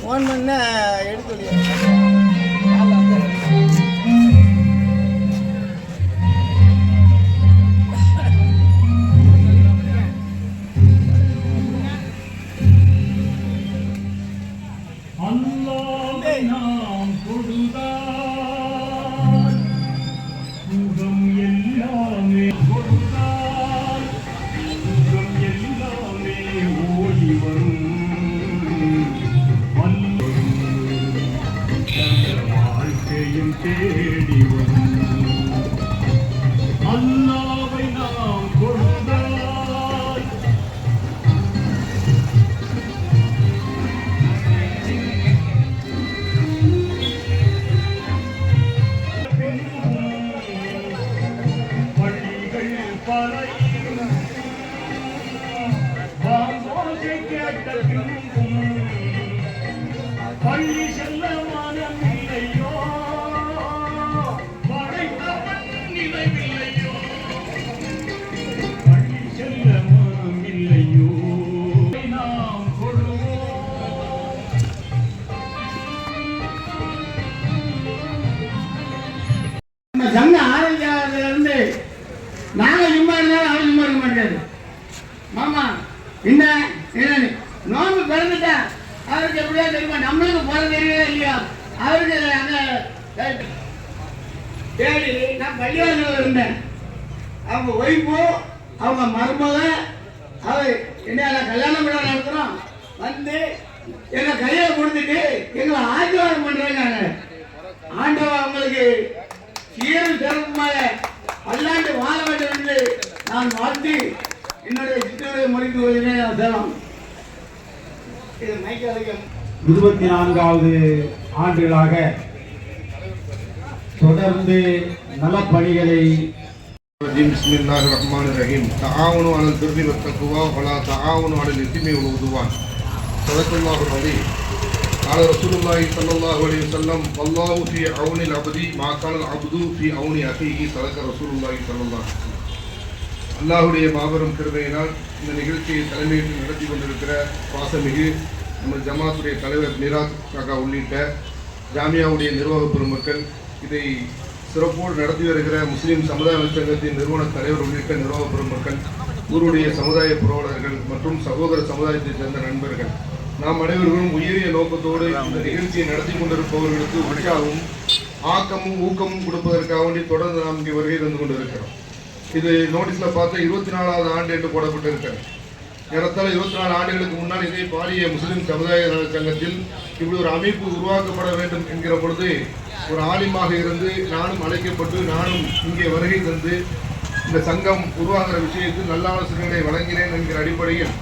Phone பண்ண எடுத்து தேடி வரும் அல்லாவை நாம் கொடுத்தால் பள்ளிகள் பறையும் வாங்கோசை கேட்ட பின்பும் பள்ளி செல்ல மனமில்லையோ சங்க ஆரம்பிக்காததுலேருந்து நாங்கள் சும்மா இருந்தாலும் அவர் சும்மா இருக்க மாட்டாரு. மாமா என்ன நோம்பு பிறந்துட்டா அவருக்கு எப்படியா தெரியுமா, நம்மளுக்கு போற தெரியவே இல்லையா அவருக்கு. அந்த தேடி நான் பள்ளிவாசல் இருந்தேன். அவங்க ஒய்ஃபு அவங்க மருமக அவர் என்ன கல்யாணம் பண்ண நடத்துகிறோம் வந்து எங்கள் கையை கொடுத்துட்டு எங்களை ஆசீர்வாதம் பண்ணுறாங்க. ஆண்டவன் அவங்களுக்கு சீரும் சிறப்புமாக பல்லாண்டு வாழ வேண்டும் என்று நான் வாழ்த்து என்னுடைய சித்தனுடைய மொழிக்கு வருகிறேன். நான் சேலம் இது மைக்கேலியம் 24வது ஆண்டுகளாக தொடர்ந்து நலப்பணிகளை பிஸ்மில்லாஹிர் ரஹ்மானிர் ரஹீம். தஆவுனு அலல் பிர்ரி வத்தக்வா வலா தஆவுனு அலல் இஸ்மி வல் உதுவான். ஸல்லல்லாஹு அலைஹி قال رسول الله صلى الله عليه وسلم والله في عون العبد ما كان العبد في عون اخيه. صدق رسول الله صلى الله عليه وسلم. அல்லாஹ்வுடைய மாபெரும் கிருபையினால் இந்த நிகழ்ச்சியை தலைமையேற்று நடத்தி கொண்டிருக்கிற பாசமிகு நம்ம ஜமாத்துடைய தலைவர் நிராத் காக்கா உள்ளிட்ட ஜாமியாவுடைய நிர்வாக பெருமக்கள், இதை சிறப்போடு நடத்தி வருகிற முஸ்லீம் சமுதாய சங்கத்தின் நிறுவன தலைவர் உள்ளிட்ட நிர்வாக பெருமக்கள், ஊருடைய சமுதாய புரவலர்கள் மற்றும் சகோதர சமுதாயத்தைச் சேர்ந்த நண்பர்கள், நாம் அனைவர்களும் உயரிய நோக்கத்தோடு இந்த நிகழ்ச்சியை நடத்தி கொண்டிருப்பவர்களுக்கு உற்சாகமும் ஆக்கமும் ஊக்கமும் கொடுப்பதற்காக வேண்டி தொடர்ந்து நாம் இங்கே வருகை தந்து கொண்டிருக்கிறோம். இது நோட்டீஸில் பார்த்தா 24வது ஆண்டு என்று போடப்பட்டிருக்கிறது. ஏறத்தாழ 24 ஆண்டுகளுக்கு முன்னால் இதே பாரிய முஸ்லிம் சமுதாய சங்கத்தில் இப்படி ஒரு அமைப்பு உருவாக்கப்பட வேண்டும் என்கிற பொழுது ஒரு ஆலிமாக இருந்து நானும் அழைக்கப்பட்டு நானும் இங்கே வருகை தந்து இந்த சங்கம் உருவாகிற விஷயத்தில் நல்ல ஆலோசனைகளை வழங்கினேன் என்கிற அடிப்படையில்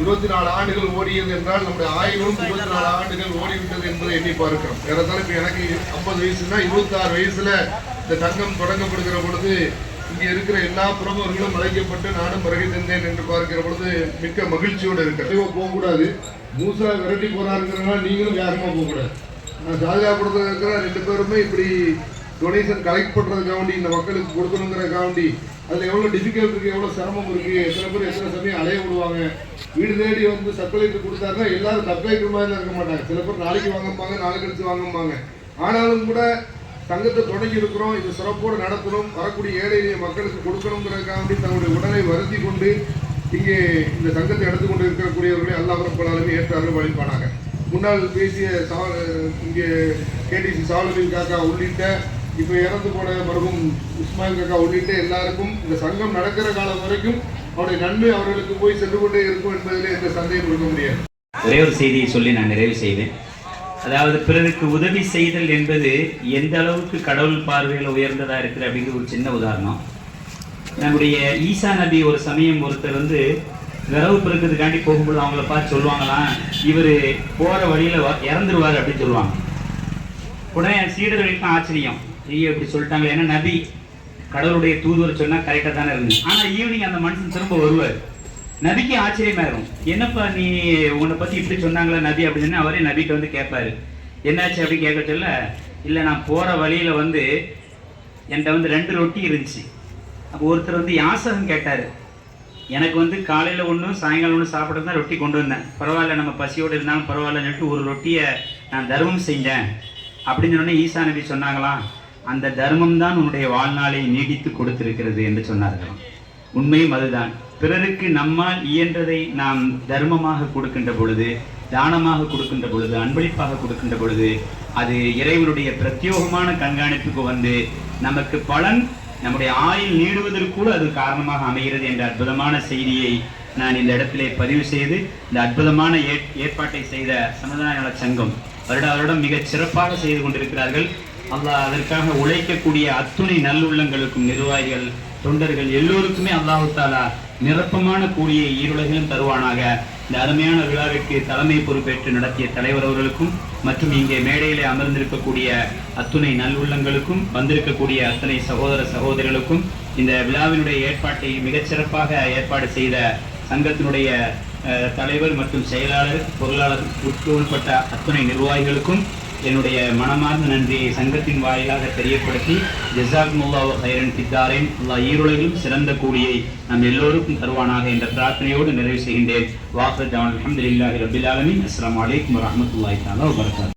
24 ஆண்டுகள் ஓடியது என்றால் நம்முடைய ஆயுளும் 24 ஆண்டுகள் ஓடிவிட்டது என்பதை எண்ணி பார்க்கிறோம். ஏறத்தாழ இப்போ எனக்கு 50 வயசுனா 26 வயசுல இந்த சங்கம் தொடங்கப்படுகிற பொழுது இங்கே இருக்கிற எல்லா பிரமுகர்களும் அழைக்கப்பட்டு நானும் வருகை தந்தேன் என்று பார்க்கிற பொழுது மிக்க மகிழ்ச்சியோடு இருக்கிறது. போகக்கூடாது, மூசா விரட்டி போறாருங்கிறதுனால நீங்களும் யாருமா போகக்கூடாது. நான் சாதகாப்படுத்த இருக்கிற 2 பேருமே இப்படி டொனேஷன் கலெக்ட் பண்ணுறதுக்காக வேண்டி இந்த மக்களுக்கு கொடுக்கணுங்கிறதுக்காக வேண்டி அதில் எவ்வளோ டிஃபிகல்ட் இருக்குது, எவ்வளோ சிரமம் இருக்குது, எத்தனை பேர் எத்தனை சமயம் அலைய விடுவாங்க. வீடு தேடி வந்து சப்ளைட்டு கொடுத்தாருன்னா எல்லாரும் சப்ளைட்டு மாதிரி இருக்க மாட்டாங்க. சில பேர் நாளைக்கு வாங்கம்பாங்க, நாளை கழிச்சு வாங்கம்பாங்க. ஆனாலும் கூட சங்கத்தை தொடங்கி இருக்கிறோம், இது சிறப்போடு நடத்தணும், வரக்கூடிய ஏழை எளிய மக்களுக்கு கொடுக்கணுங்கிறதுக்காக வேண்டி தன்னுடைய உடலை வருத்தி கொண்டு இங்கே இந்த சங்கத்தை எடுத்து கொண்டு இருக்கக்கூடியவர்களை அல்லாஹ் ரப்பல் ஆலமீன் ஏற்று அருள் வழிபானாங்க. முன்னால் பேசிய இங்கே கேடிசி சாலுதீன் காக்கா உள்ளிட்ட இப்போ இறந்து போன மருகும் இஸ்மாயில் காக்கா உள்ளிட்ட எல்லாருக்கும் இந்த சங்கம் நடக்கிற காலம் வரைக்கும் அவருடைய நன்மை அவர்களுக்கு போய் சென்று கொண்டே இருக்கும் என்பதிலே எந்த சந்தேகம் இருக்க முடியாது. ஒரே ஒரு செய்தியை சொல்லி நான் நிறைவு செய்வேன். அதாவது பிறருக்கு உதவி செய்தல் என்பது எந்த அளவுக்கு கடவுள் பார்வையில் உயர்ந்ததாக இருக்குது அப்படிங்கிற ஒரு சின்ன உதாரணம். நம்முடைய ஈசா நபி ஒரு சமயம் ஒருத்தர் வந்து விரவு பெருக்கிறதுக்காண்டி போகும்போது அவங்கள பார்த்து சொல்லுவாங்களாம், இவர் போகிற வழியில் இறந்துருவார் அப்படின்னு சொல்லுவாங்க. உடனே சீடர்களுக்கும் ஆச்சரியம், ஐயோ இப்படி சொல்லிட்டாங்க. ஏன்னா நபி கடவுளுடைய தூதுவர் சொன்னால் கரெக்டாக தானே இருந்து. ஆனால் ஈவினிங் அந்த மனுஷன் திரும்ப வருவார். நபிக்கு ஆச்சரியமா இருக்கும், என்னப்பா நீ உன்னை பற்றி இப்படி சொன்னாங்களா நபி அப்படின்னு அவரே நபிக்கு வந்து கேட்பாரு, என்னாச்சு அப்படி கேட்கறதில்ல, இல்லை நான் போகிற வழியில் வந்து என்கிட்ட வந்து 2 ரொட்டி இருந்துச்சு. அப்போ ஒருத்தர் வந்து யாசகம் கேட்டார், எனக்கு வந்து காலையில் ஒன்றும் சாயங்காலம் ஒன்று சாப்பிட்றது தான் ரொட்டி கொண்டு வந்தேன், பரவாயில்ல நம்ம பசியோடு இருந்தாலும் பரவாயில்லன்னு சொல்லிட்டு ஒரு ரொட்டியை நான் தர்மம் செஞ்சேன் அப்படின்னு சொன்னோன்னே ஈசா நபி சொன்னாங்களாம், அந்த தர்மம் தான் உன்னுடைய வாழ்நாளை நீடித்து கொடுத்திருக்கிறது என்று சொன்னார்களாம். உண்மையும் அதுதான். பிறருக்கு நம்மால் இயன்றதை நாம் தர்மமாக கொடுக்கின்ற பொழுது, தானமாக கொடுக்கின்ற பொழுது, அன்பளிப்பாக கொடுக்கின்ற பொழுது அது இறைவனுடைய பிரத்யோகமான கண்காணிப்புக்கு வந்து நமக்கு பலன், நம்முடைய ஆயுள் நீடுவதற்கு அது காரணமாக அமைகிறது என்ற அற்புதமான செய்தியை நான் இந்த இடத்திலே பதிவு செய்து, இந்த அற்புதமான ஏற்பாட்டை செய்த சமுதாய நல சங்கம் வருடம் மிகச் சிறப்பாக செய்து கொண்டிருக்கிறார்கள். அல்லாஹ் அதற்காக உழைக்கக்கூடிய அத்துணை நல்லுள்ளங்களுக்கும், நிர்வாகிகள், தொண்டர்கள் எல்லோருக்குமே அல்லாஹு தாலா நிரப்பமான கூலியை ஈருலகிலும் தருவானாக. இந்த அருமையான விழாவிற்கு தலைமை பொறுப்பேற்று நடத்திய தலைவர் அவர்களுக்கும் மற்றும் இங்கே மேடையிலே அமர்ந்திருக்கக்கூடிய அத்துணை நல்லுள்ளங்களுக்கும், வந்திருக்கக்கூடிய அத்தனை சகோதர சகோதரிகளுக்கும், இந்த விழாவினுடைய ஏற்பாட்டை மிகச்சிறப்பாக ஏற்பாடு செய்த சங்கத்தினுடைய தலைவர் மற்றும் செயலாளர், பொருளாளர் உட்பட்ட அத்துணை நிர்வாகிகளுக்கும் என்னுடைய மனமார்ந்த நன்றியை சங்கத்தின் வாயிலாக தெரியப்படுத்தி, ஜஸாக்குமுல்லாஹு ஹைரன் ஃபித்தாரின், அல்லாஹ் ஈருலகிலும் சிறந்த கூலியை நம் எல்லோருக்கும் தருவானாக என்ற பிரார்த்தனையோடு நிறைவு செய்கின்றேன். வாஹிர் தஅவானா அல்ஹம்துலில்லாஹி ரப்பில் ஆலமீன். அஸ்ஸலாமு அலைக்கும் வரஹ்மத்துல்லாஹி தஆலா வபரகாத்துஹு.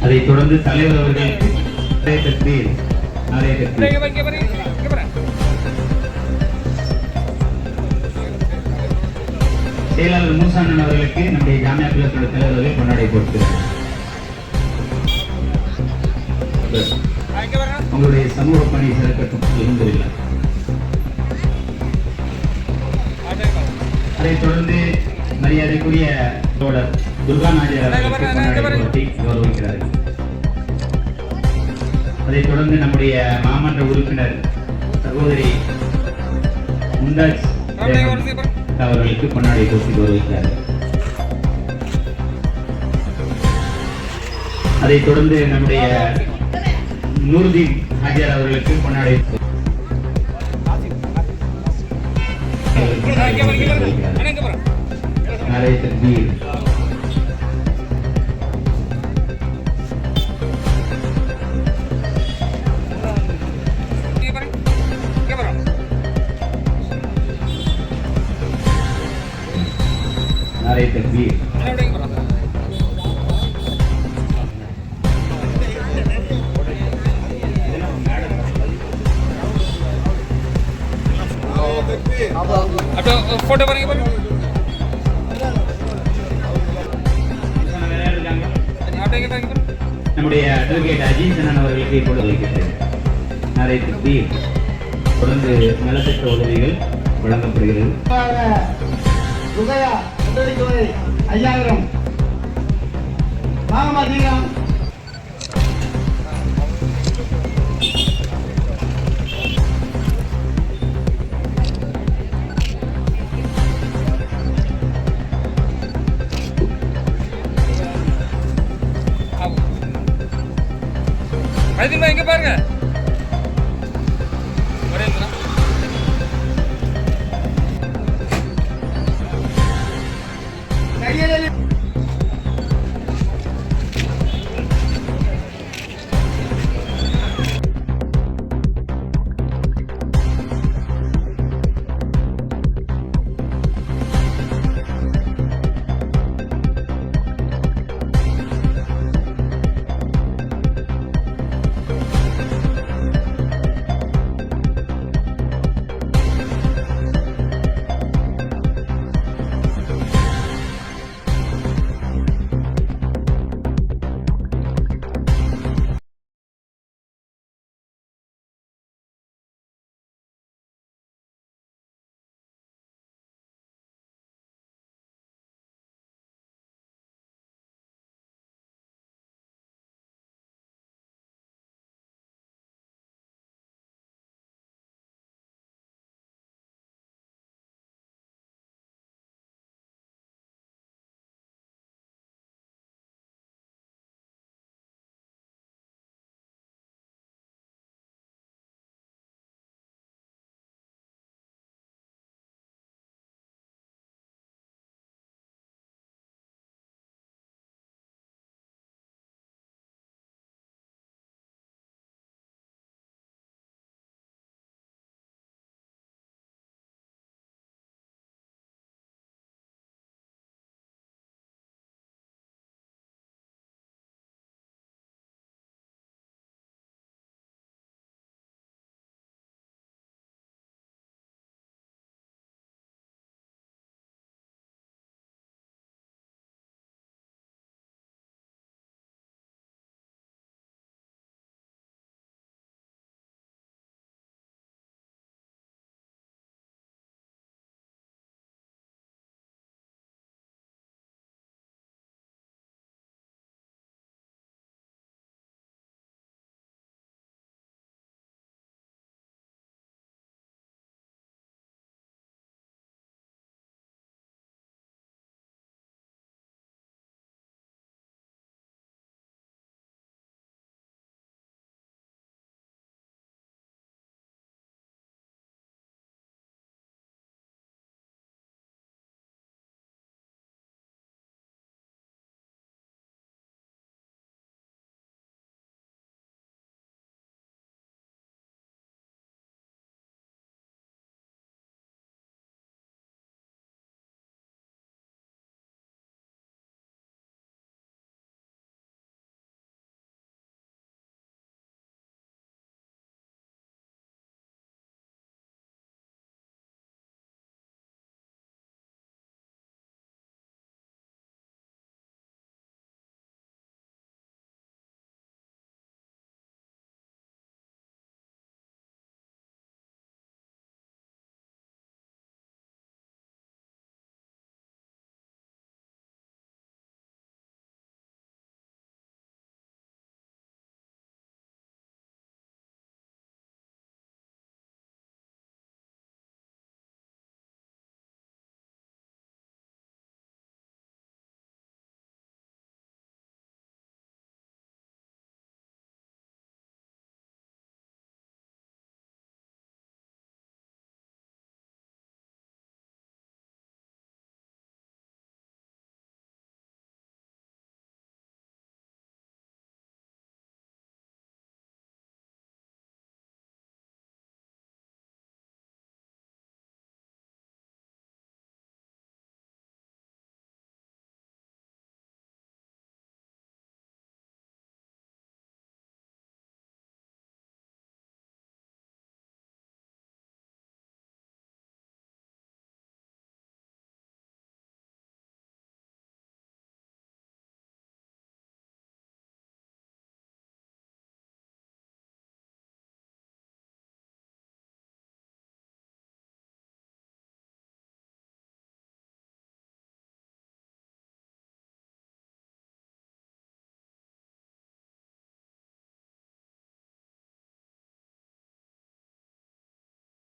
அதைத் தொடர்ந்து தலைவர் அவர்களுக்கு செயலாளர் மூசானன் அவர்களுக்கு நம்முடைய ஜாமியா பிளஸோட தலைவர்கள் கொண்டாடி கொடுக்கிறார். உங்களுடைய சமூக பணி சிறக்கட்டும். அல்ஹம்துலில்லாஹ். அதைத் தொடர்ந்து மரியாதைக்குரிய தோழர் துர்கா நாஜியார் அவர்களுக்கு கொண்டாடி கொடுத்து கௌரவிக்கிறார்கள். அதைத் தொடர்ந்து நம்முடைய மாமன்ற உறுப்பினர் சகோதரி முந்தாஜ் அவர்களுக்கு கொண்டாடி கொடுத்து கௌரவிக்கிறார்கள். அதைத் தொடர்ந்து நம்முடைய நூருதீன் ஹாஜியார் அவர்களுக்கு கொண்டாடி நாரே தக்பீர். नारे तकबीर. फोटो बनेंगे நம்முடைய அட்வொகேட் அஜீசன் அவர்களுக்கு இப்பொழுது வைக்கிறது. நாரே தக்பீர். தொடர்ந்து நலத்திட்ட உதவிகள் வழங்கப்படுகிறது. ருகயா 5000 மாமதிகம்